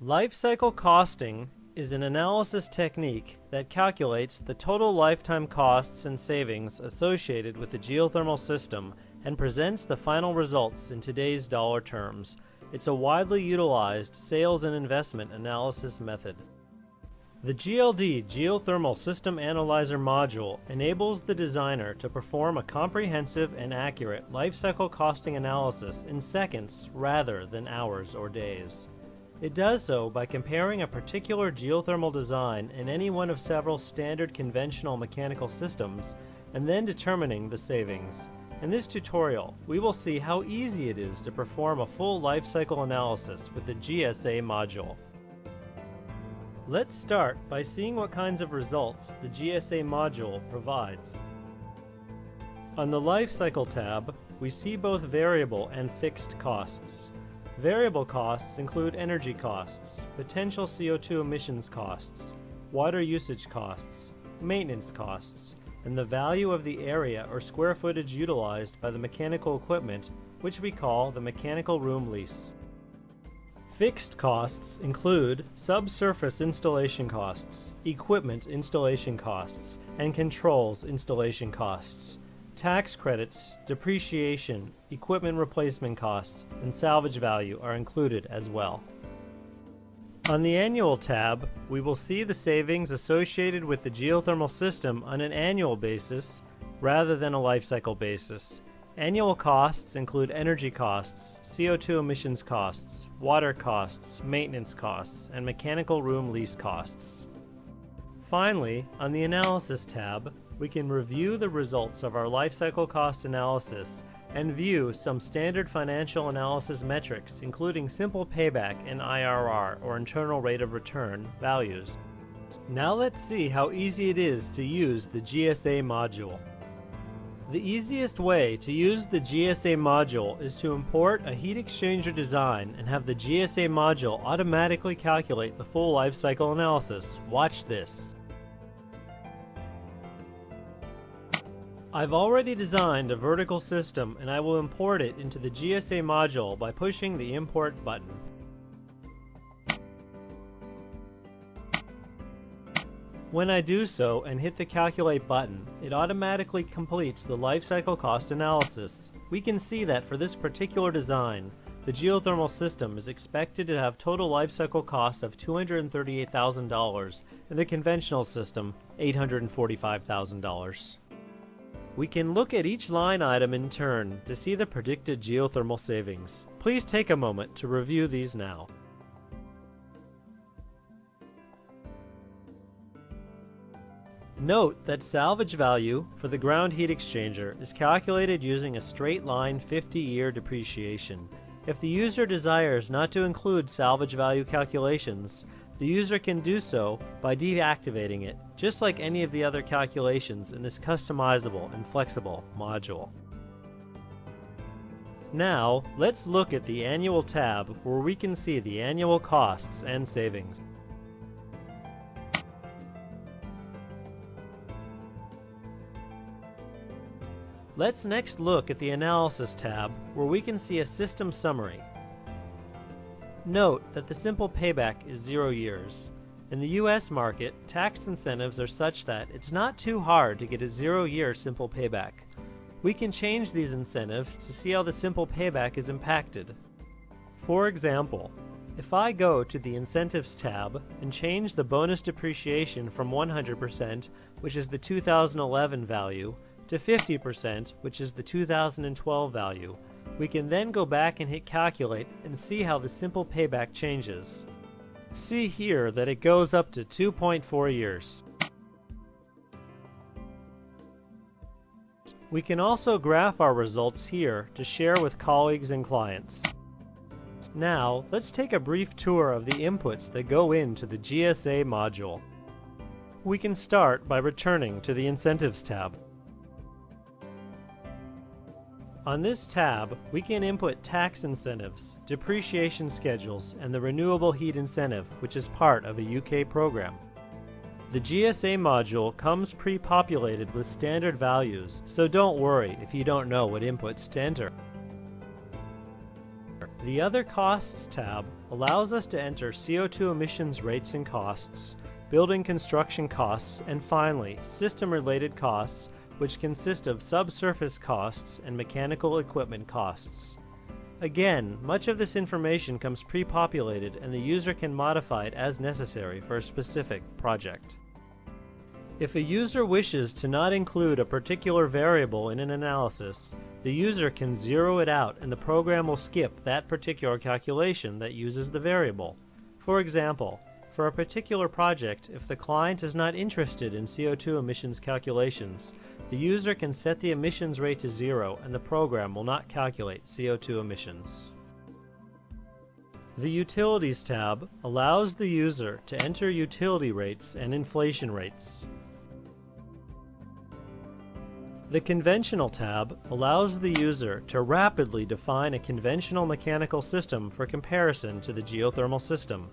Lifecycle costing is an analysis technique that calculates the total lifetime costs and savings associated with the geothermal system and presents the final results in today's dollar terms. It's a widely utilized sales and investment analysis method. The GLD Geothermal System Analyzer module enables the designer to perform a comprehensive and accurate lifecycle costing analysis in seconds rather than hours or days. It does so by comparing a particular geothermal design in any one of several standard conventional mechanical systems and then determining the savings. In this tutorial, we will see how easy it is to perform a full lifecycle analysis with the GSA module. Let's start by seeing what kinds of results the GSA module provides. On the Lifecycle tab, we see both variable and fixed costs. Variable costs include energy costs, potential CO2 emissions costs, water usage costs, maintenance costs, and the value of the area or square footage utilized by the mechanical equipment, which we call the mechanical room lease. Fixed costs include subsurface installation costs, equipment installation costs, and controls installation costs. Tax credits, depreciation, equipment replacement costs, and salvage value are included as well. On the Annual tab, we will see the savings associated with the geothermal system on an annual basis rather than a lifecycle basis. Annual costs include energy costs, CO2 emissions costs, water costs, maintenance costs, and mechanical room lease costs. Finally, on the Analysis tab, we can review the results of our lifecycle cost analysis and view some standard financial analysis metrics, including simple payback and IRR, or internal rate of return, values. Now let's see how easy it is to use the GSA module. The easiest way to use the GSA module is to import a heat exchanger design and have the GSA module automatically calculate the full lifecycle analysis. Watch this. I've already designed a vertical system and I will import it into the GSA module by pushing the Import button. When I do so and hit the Calculate button, it automatically completes the lifecycle cost analysis. We can see that for this particular design, the geothermal system is expected to have total lifecycle costs of $238,000 and the conventional system $845,000. We can look at each line item in turn to see the predicted geothermal savings. Please take a moment to review these now. Note that salvage value for the ground heat exchanger is calculated using a straight line 50-year depreciation. If the user desires not to include salvage value calculations, the user can do so by deactivating it, just like any of the other calculations in this customizable and flexible module. Now, let's look at the Annual tab where we can see the annual costs and savings. Let's next look at the Analysis tab where we can see a system summary. Note that the simple payback is 0 years. In the US market, tax incentives are such that it's not too hard to get a 0-year simple payback. We can change these incentives to see how the simple payback is impacted. For example, if I go to the Incentives tab and change the bonus depreciation from 100%, which is the 2011 value, to 50%, which is the 2012 value, we can then go back and hit Calculate and see how the simple payback changes. See here that it goes up to 2.4 years. We can also graph our results here to share with colleagues and clients. Now, let's take a brief tour of the inputs that go into the GSA module. We can start by returning to the Incentives tab. On this tab, we can input tax incentives, depreciation schedules, and the renewable heat incentive, which is part of a UK program. The GSA module comes pre-populated with standard values, so don't worry if you don't know what inputs to enter. The Other Costs tab allows us to enter CO2 emissions rates and costs, building construction costs, and finally, system-related costs, which consist of subsurface costs and mechanical equipment costs. Again, much of this information comes pre-populated and the user can modify it as necessary for a specific project. If a user wishes to not include a particular variable in an analysis, the user can zero it out and the program will skip that particular calculation that uses the variable. For example, for a particular project, if the client is not interested in CO2 emissions calculations, the user can set the emissions rate to 0 and the program will not calculate CO2 emissions. The Utilities tab allows the user to enter utility rates and inflation rates. The Conventional tab allows the user to rapidly define a conventional mechanical system for comparison to the geothermal system.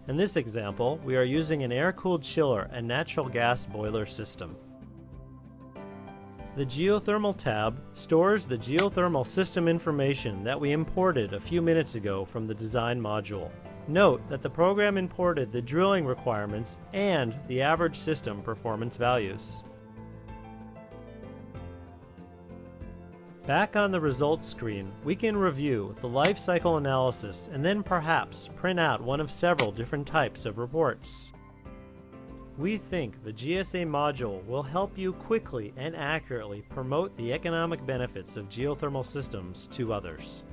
In this example, we are using an air-cooled chiller and natural gas boiler system. The Geothermal tab stores the geothermal system information that we imported a few minutes ago from the design module. Note that the program imported the drilling requirements and the average system performance values. Back on the results screen, we can review the lifecycle analysis and then perhaps print out one of several different types of reports. We think the GSA module will help you quickly and accurately promote the economic benefits of geothermal systems to others.